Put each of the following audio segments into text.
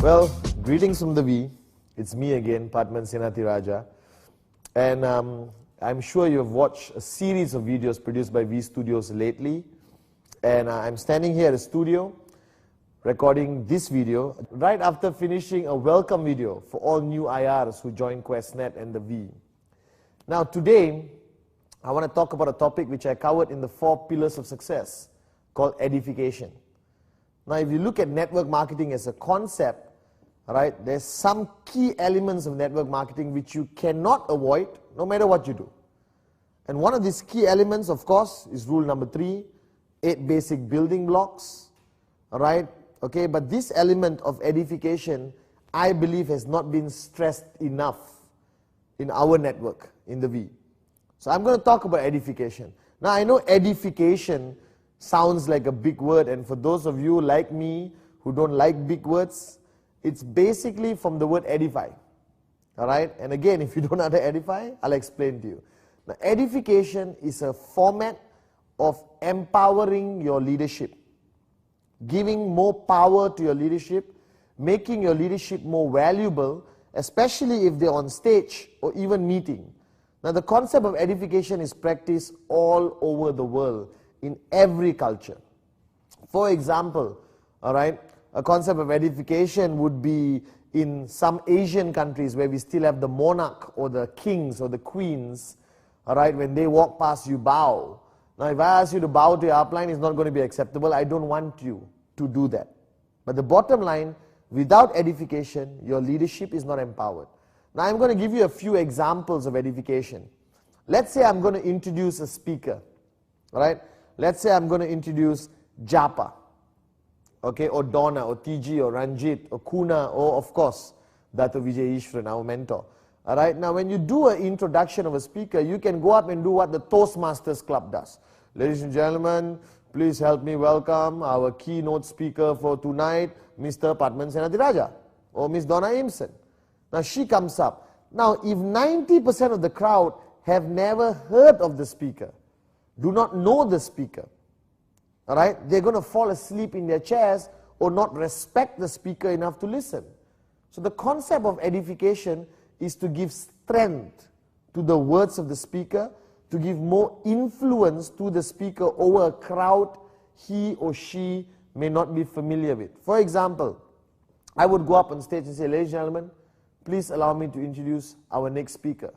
Well, greetings from the V. It's me again, Padman Senatiraja. And I'm sure you have watched a series of videos produced by V Studios lately. And I'm standing here at a studio recording this video right after finishing a welcome video for all new IRs who joined QuestNet and the V. Now today, I want to talk about a topic which I covered in the 4 pillars of success called edification. Now if you look at network marketing as a concept, right, there's some key elements of network marketing which you cannot avoid no matter what you do. And one of these key elements, of course, is rule number 3, 8 basic building blocks. Alright, okay, but this element of edification, I believe, has not been stressed enough in our network, in the V. So I'm going to talk about edification. Now I know edification sounds like a big word, and for those of you like me who don't like big words, it's basically from the word edify. Alright, and again, if you don't know how to edify, I'll explain to you. Now, edification is a format of empowering your leadership, giving more power to your leadership, making your leadership more valuable, especially if they're on stage or even meeting. Now, the concept of edification is practiced all over the world, in every culture. For example, alright, a concept of edification would be in some Asian countries where we still have the monarch or the kings or the queens. Alright, when they walk past, you bow. Now if I ask you to bow to your upline, it's not going to be acceptable. I don't want you to do that. But the bottom line, without edification, your leadership is not empowered. Now I'm going to give you a few examples of edification. Let's say I'm going to introduce a speaker. Alright, let's say I'm going to introduce Japa. Okay, or Donna, or TG, or Ranjit, or Kuna, or of course, Dato Vijay Ishwaran, our mentor. Alright, now when you do an introduction of a speaker, you can go up and do what the Toastmasters Club does. Ladies and gentlemen, please help me welcome our keynote speaker for tonight, Mr. Padman Senatiraja, or Miss Donna Imson. Now she comes up. Now if 90% of the crowd have never heard of the speaker, do not know the speaker, alright, they're going to fall asleep in their chairs or not respect the speaker enough to listen. So the concept of edification is to give strength to the words of the speaker, to give more influence to the speaker over a crowd he or she may not be familiar with. For example, I would go up on stage and say, ladies and gentlemen, please allow me to introduce our next speaker.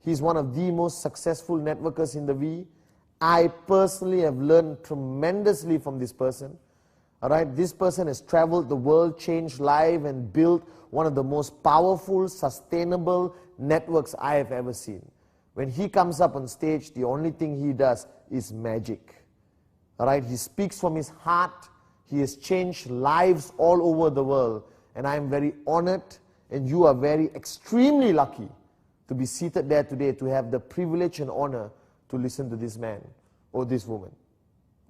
He's one of the most successful networkers in the V. I personally have learned tremendously from this person. Alright, this person has traveled the world, changed lives, and built one of the most powerful, sustainable networks I have ever seen. When he comes up on stage, the only thing he does is magic. Alright, he speaks from his heart. He has changed lives all over the world, and I am very honored, and you are very extremely lucky to be seated there today, to have the privilege and honor to listen to this man or this woman.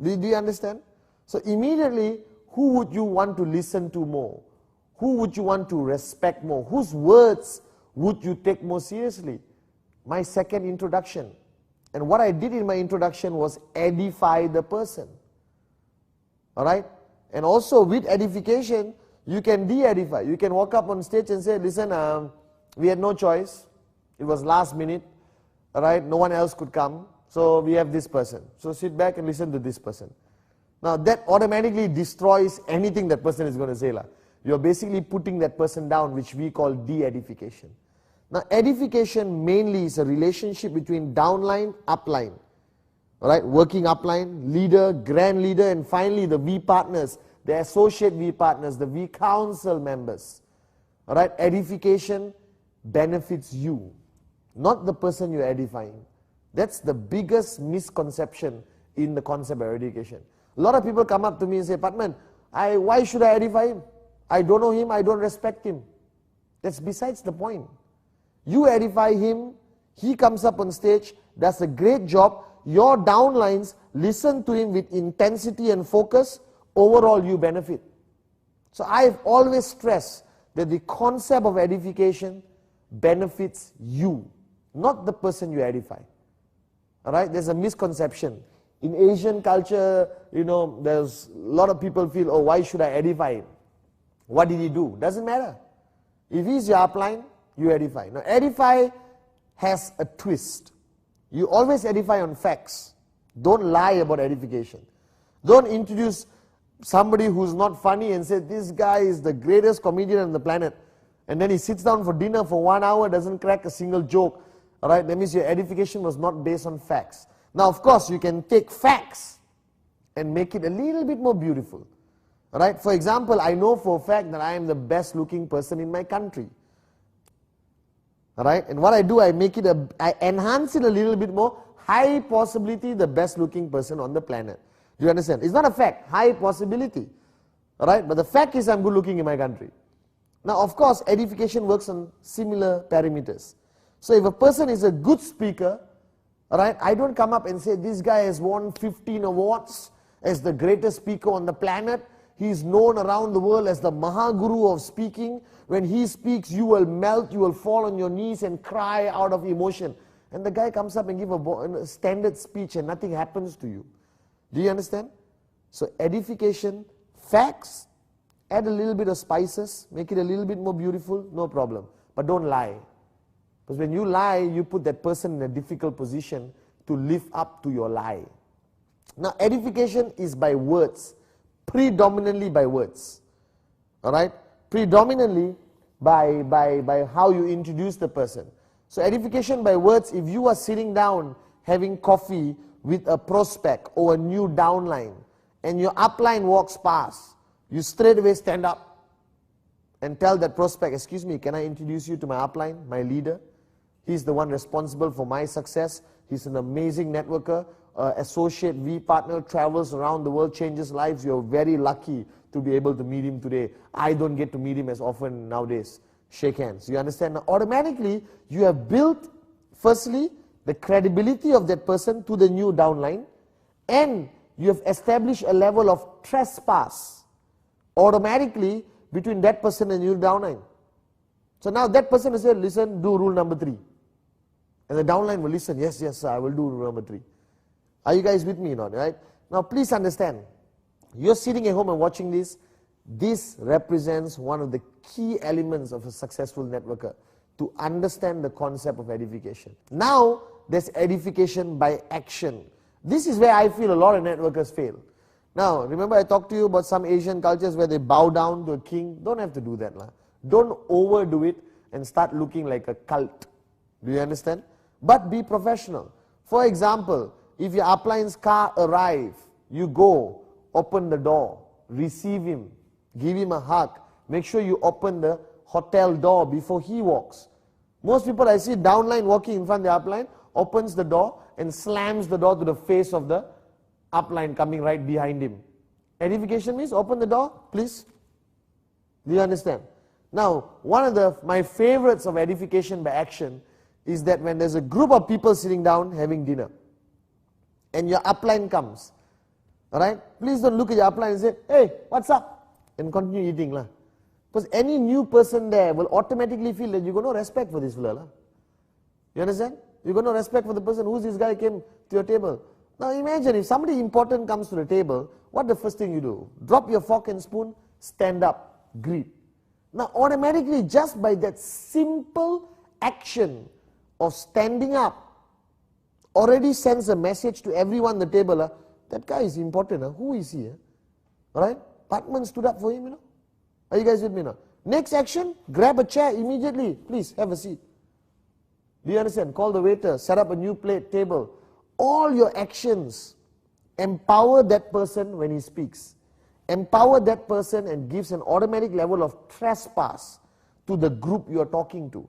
Do you understand? So immediately, who would you want to listen to more? Who would you want to respect more? Whose words would you take more seriously? My second introduction. And what I did in my introduction was edify the person. Alright? And also with edification, you can de-edify. You can walk up on stage and say, listen, we had no choice. It was last minute. Alright, no one else could come, so we have this person. So sit back and listen to this person. Now that automatically destroys anything that person is going to say. You're basically putting that person down, which we call de-edification. Now edification mainly is a relationship between downline, upline. Alright, working upline, leader, grand leader, and finally the V partners, the associate V partners, the V council members. Alright, edification benefits you, not the person you're edifying. That's the biggest misconception in the concept of education. A lot of people come up to me and say, Padman, why should I edify him? I don't know him, I don't respect him. That's besides the point. You edify him, he comes up on stage, does a great job, your downlines listen to him with intensity and focus, overall you benefit. So I've always stressed that the concept of edification benefits you, not the person you edify. Alright, there's a misconception. In Asian culture, there's a lot of people feel, oh, why should I edify him? What did he do? Doesn't matter. If he's your upline, you edify. Now, edify has a twist. You always edify on facts. Don't lie about edification. Don't introduce somebody who's not funny and say, this guy is the greatest comedian on the planet. And then he sits down for dinner for 1 hour, doesn't crack a single joke. All right, that means your edification was not based on facts. Now, of course, you can take facts and make it a little bit more beautiful. All right, for example, I know for a fact that I am the best looking person in my country. All right, and what I do, I enhance it a little bit more. High possibility, the best looking person on the planet. Do you understand? It's not a fact, high possibility. All right, but the fact is I'm good looking in my country. Now, of course, edification works on similar parameters. So if a person is a good speaker, all right, I don't come up and say, this guy has won 15 awards as the greatest speaker on the planet. He is known around the world as the Mahaguru of speaking. When he speaks, you will melt, you will fall on your knees and cry out of emotion. And the guy comes up and gives a standard speech and nothing happens to you. Do you understand? So edification, facts, add a little bit of spices, make it a little bit more beautiful, no problem. But don't lie. Because when you lie, you put that person in a difficult position to live up to your lie. Now, edification is by words, predominantly by words. All right? Predominantly by how you introduce the person. So edification by words, if you are sitting down having coffee with a prospect or a new downline, and your upline walks past, you straight away stand up and tell that prospect, excuse me, can I introduce you to my upline, my leader? He's the one responsible for my success. He's an amazing networker, associate, V partner, travels around the world, changes lives. You're very lucky to be able to meet him today. I don't get to meet him as often nowadays. Shake hands. You understand? Now, automatically, you have built, firstly, the credibility of that person to the new downline, and you have established a level of trespass automatically between that person and new downline. So now that person will say, listen, do rule number 3. And the downline will listen, yes, sir, I will do rule number 3. Are you guys with me or not, right? Now please understand, you're sitting at home and watching this. This represents one of the key elements of a successful networker, to understand the concept of edification. Now, there's edification by action. This is where I feel a lot of networkers fail. Now, remember I talked to you about some Asian cultures where they bow down to a king. Don't have to do that. Don't overdo it and start looking like a cult. Do you understand? But be professional. For example, if your upline's car arrives, you go, open the door, receive him, give him a hug. Make sure you open the hotel door before he walks. Most people I see downline walking in front of the upline, opens the door and slams the door to the face of the upline coming right behind him. Edification means open the door, please. Do you understand? Now, one of my favorites of edification by action is that when there's a group of people sitting down having dinner and your upline comes, all right, please don't look at your upline and say, hey, what's up? And continue eating. Because any new person there will automatically feel that you got no respect for this fella. You understand? You got no respect for the person. Who's this guy came to your table? Now imagine if somebody important comes to the table, what the first thing you do? Drop your fork and spoon, stand up, greet. Now automatically, just by that simple action of standing up, already sends a message to everyone at the table. That guy is important. Who is he? Alright? Patman stood up for him. Are you guys with me now? Next action, grab a chair immediately. Please, have a seat. Do you understand? Call the waiter, set up a new plate, table. All your actions empower that person when he speaks. Empower that person and gives an automatic level of trespass to the group you are talking to.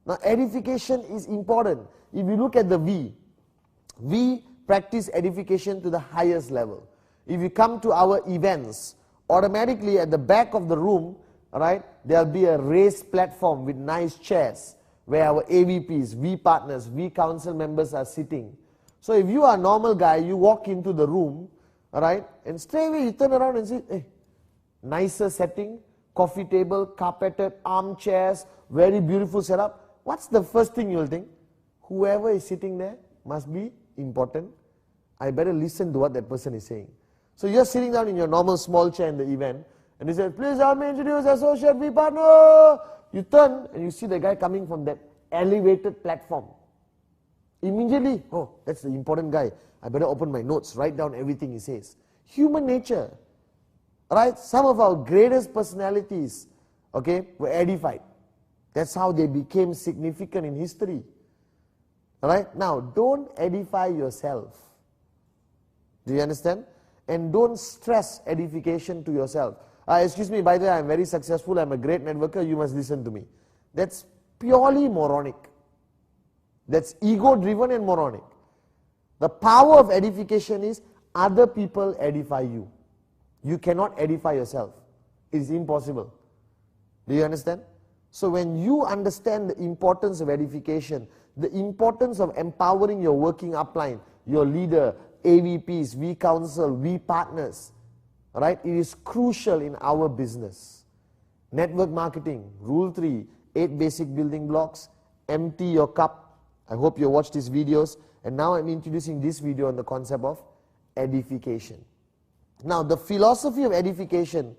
Now, edification is important. If you look at the V, we practice edification to the highest level. If you come to our events, automatically at the back of the room, right, there'll be a raised platform with nice chairs where our AVPs, V partners, V council members are sitting. So if you are a normal guy, you walk into the room, all right, and straight away you turn around and say, hey, nicer setting, coffee table, carpeted, armchairs, very beautiful setup. What's the first thing you'll think? Whoever is sitting there must be important. I better listen to what that person is saying. So you're sitting down in your normal small chair in the event, And he says, please help me introduce associate V partner. You turn and you see the guy coming from that elevated platform. Immediately, oh, that's the important guy. I better open my notes, write down everything he says. Human nature, right? Some of our greatest personalities, okay, were edified. That's how they became significant in history. Alright? Now, don't edify yourself. Do you understand? And don't stress edification to yourself. Excuse me, by the way, I'm very successful, I'm a great networker, you must listen to me. That's purely moronic. That's ego-driven and moronic. The power of edification is other people edify you. You cannot edify yourself. It is impossible. Do you understand? So when you understand the importance of edification, the importance of empowering your working upline, your leader, AVPs, V Council, V partners, right? It is crucial in our business. Network marketing, rule 3, 8 basic building blocks, empty your cup. I hope you watched these videos. And now I'm introducing this video on the concept of edification. Now, the philosophy of edification,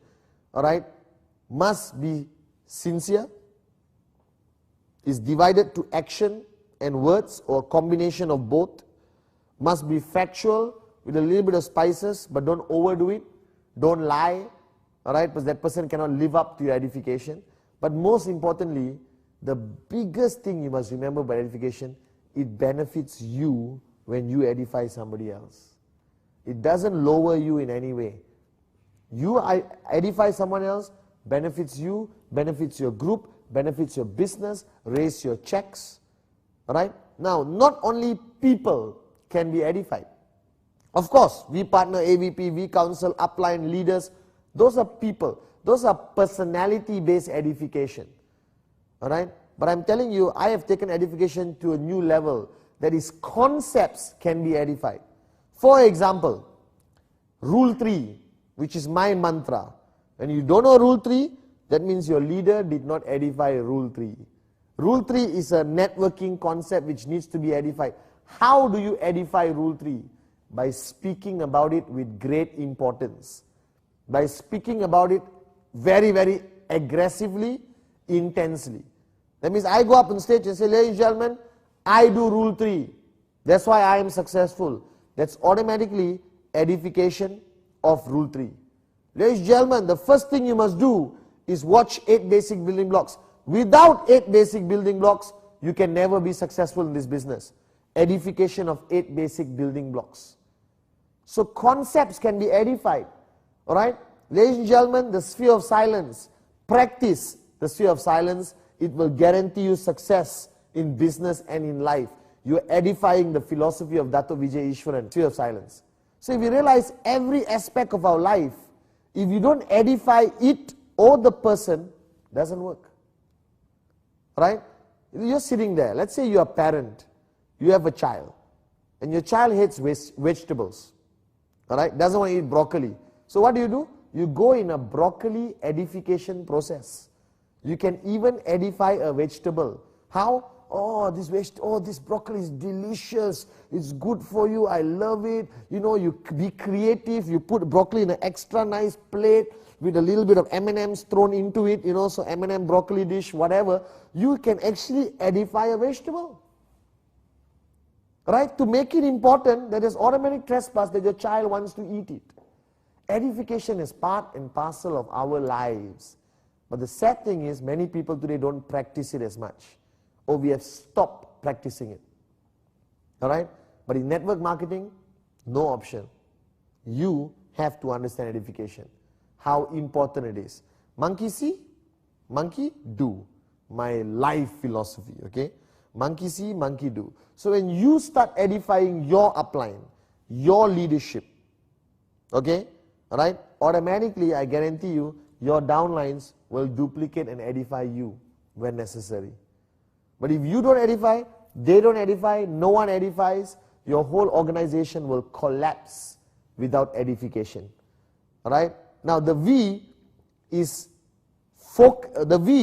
all right, must be sincere, is divided to action and words or a combination of both, must be factual with a little bit of spices, but don't overdo it, don't lie, all right, because that person cannot live up to your edification. But most importantly, the biggest thing you must remember about edification, it benefits you when you edify somebody else. It doesn't lower you in any way. You edify someone else, benefits you, benefits your group, benefits your business, raise your checks. Alright? Now, not only people can be edified. Of course, V partner, AVP, V council, upline, leaders, those are people. Those are personality-based edification. Alright? But I'm telling you, I have taken edification to a new level. That is, concepts can be edified. For example, rule 3, which is my mantra. When you don't know rule 3, that means your leader did not edify rule 3. Rule 3 is a networking concept which needs to be edified. How do you edify rule 3? By speaking about it with great importance. By speaking about it very, very aggressively, intensely. That means I go up on stage and say, ladies and gentlemen, I do rule 3. That's why I am successful. That's automatically edification of rule 3. Ladies and gentlemen, the first thing you must do is watch 8 basic building blocks. Without 8 basic building blocks, you can never be successful in this business. Edification of 8 basic building blocks. So concepts can be edified. Alright? Ladies and gentlemen, the sphere of silence. Practice the sphere of silence. It will guarantee you success in business and in life. You're edifying the philosophy of Dato Vijay Ishwaran, sphere of silence. So if you realize every aspect of our life, if you don't edify it or the person, doesn't work. Right? You're sitting there. Let's say you're a parent. You have a child. And your child hates vegetables. Alright? Doesn't want to eat broccoli. So what do? You go in a broccoli edification process. You can even edify a vegetable. How? Oh, this broccoli is delicious. It's good for you. I love it. You know, you be creative. You put broccoli in an extra nice plate with a little bit of M&Ms thrown into it, you know, so M&M broccoli dish, whatever. You can actually edify a vegetable. Right? To make it important, there is automatic trespass that your child wants to eat it. Edification is part and parcel of our lives. But the sad thing is, many people today don't practice it as much. Or we have stopped practicing it. Alright? But in network marketing, no option. You have to understand edification. How important it is. Monkey see, monkey do. My life philosophy, okay? Monkey see, monkey do. So when you start edifying your upline, your leadership, okay? Alright? Automatically, I guarantee you, your downlines will duplicate and edify you when necessary. But if you don't edify, they don't edify, no one edifies, your whole organization will collapse without edification. Alright? Now the V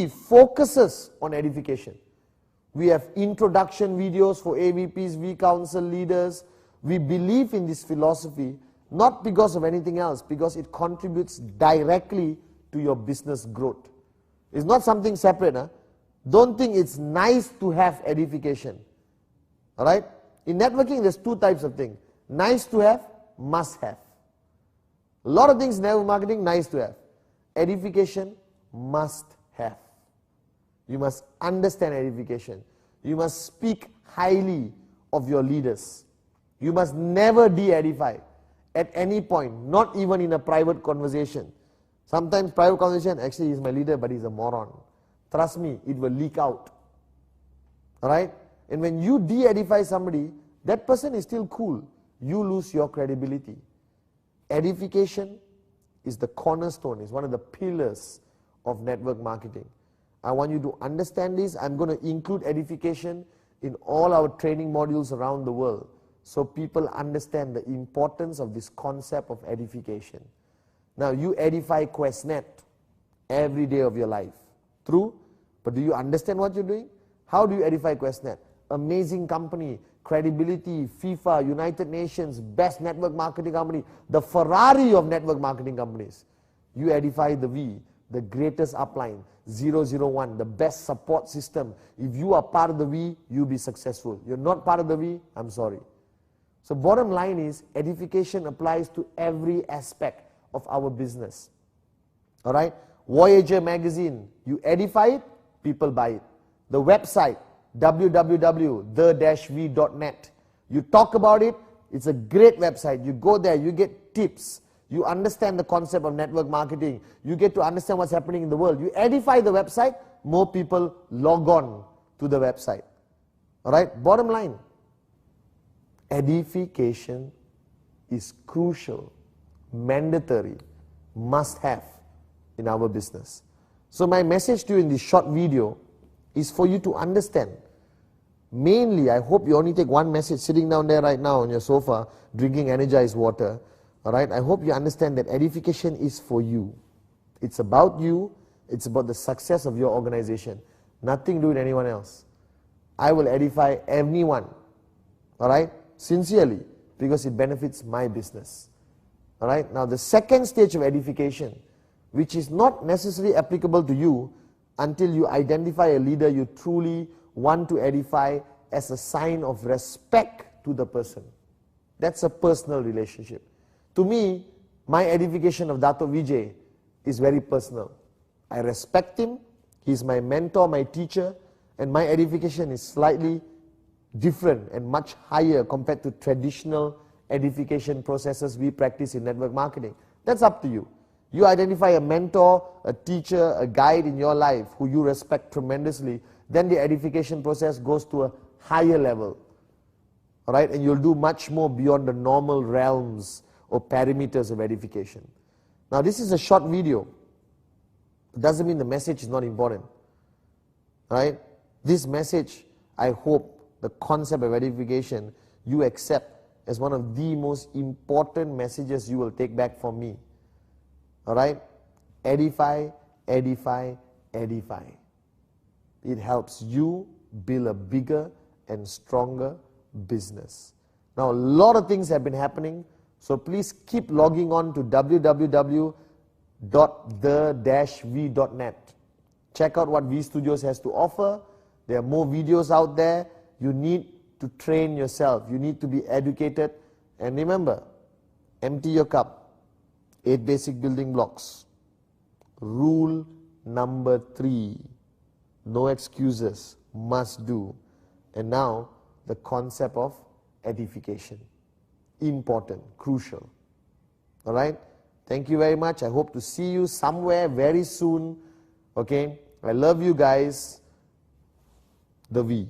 focuses on edification. We have introduction videos for AVPs, V Council leaders. We believe in this philosophy, not because of anything else, because it contributes directly to your business growth. It's not something separate. Huh? Don't think it's nice to have edification. All right? In networking, there's two types of things. Nice to have, must have. A lot of things in network marketing, nice to have. Edification, must have. You must understand edification. You must speak highly of your leaders. You must never de-edify at any point, not even in a private conversation. Sometimes private conversation, actually he's my leader, but he's a moron. Trust me, it will leak out. Alright? And when you de-edify somebody, that person is still cool. You lose your credibility. Edification is the cornerstone, is one of the pillars of network marketing. I want you to understand this. I'm going to include edification in all our training modules around the world, so people understand the importance of this concept of edification. Now, you edify QuestNet every day of your life. True? But do you understand what you're doing? How do you edify QuestNet? Amazing company, credibility, FIFA, United Nations, best network marketing company, the Ferrari of network marketing companies. You edify the V, the greatest upline, 001, the best support system. If you are part of the V, you'll be successful. You're not part of the V, I'm sorry. So bottom line is, edification applies to every aspect of our business. Alright? Voyager magazine, you edify it, people buy it. The website, www.the-v.net. You talk about it, it's a great website. You go there, you get tips. You understand the concept of network marketing. You get to understand what's happening in the world. You edify the website, more people log on to the website. Alright? Bottom line, edification is crucial, mandatory, must have in our business. So my message to you in this short video is for you to understand. Mainly, I hope you only take one message sitting down there right now on your sofa, drinking energized water. Alright, I hope you understand that edification is for you. It's about you, it's about the success of your organization. Nothing to do with anyone else. I will edify anyone, alright, sincerely, because it benefits my business. Alright, now the second stage of edification, which is not necessarily applicable to you until you identify a leader you truly want to edify as a sign of respect to the person. That's a personal relationship. To me, my edification of Dato Vijay is very personal. I respect him, he's my mentor, my teacher, and my edification is slightly different and much higher compared to traditional edification processes we practice in network marketing. That's up to you. You identify a mentor, a teacher, a guide in your life who you respect tremendously, then the edification process goes to a higher level. Alright, and you'll do much more beyond the normal realms or parameters of edification. Now this is a short video. It doesn't mean the message is not important. Right? This message, I hope, the concept of edification, you accept as one of the most important messages you will take back from me. Alright? Edify, edify, edify. It helps you build a bigger and stronger business. Now a lot of things have been happening, so please keep logging on to www.the-v.net. Check out what V Studios has to offer. There are more videos out there. You need to train yourself. You need to be educated. And remember, empty your cup. 8 basic building blocks. Rule number 3. No excuses. Must do. And now, the concept of edification. Important, crucial. Alright? Thank you very much. I hope to see you somewhere very soon. Okay? I love you guys. The V.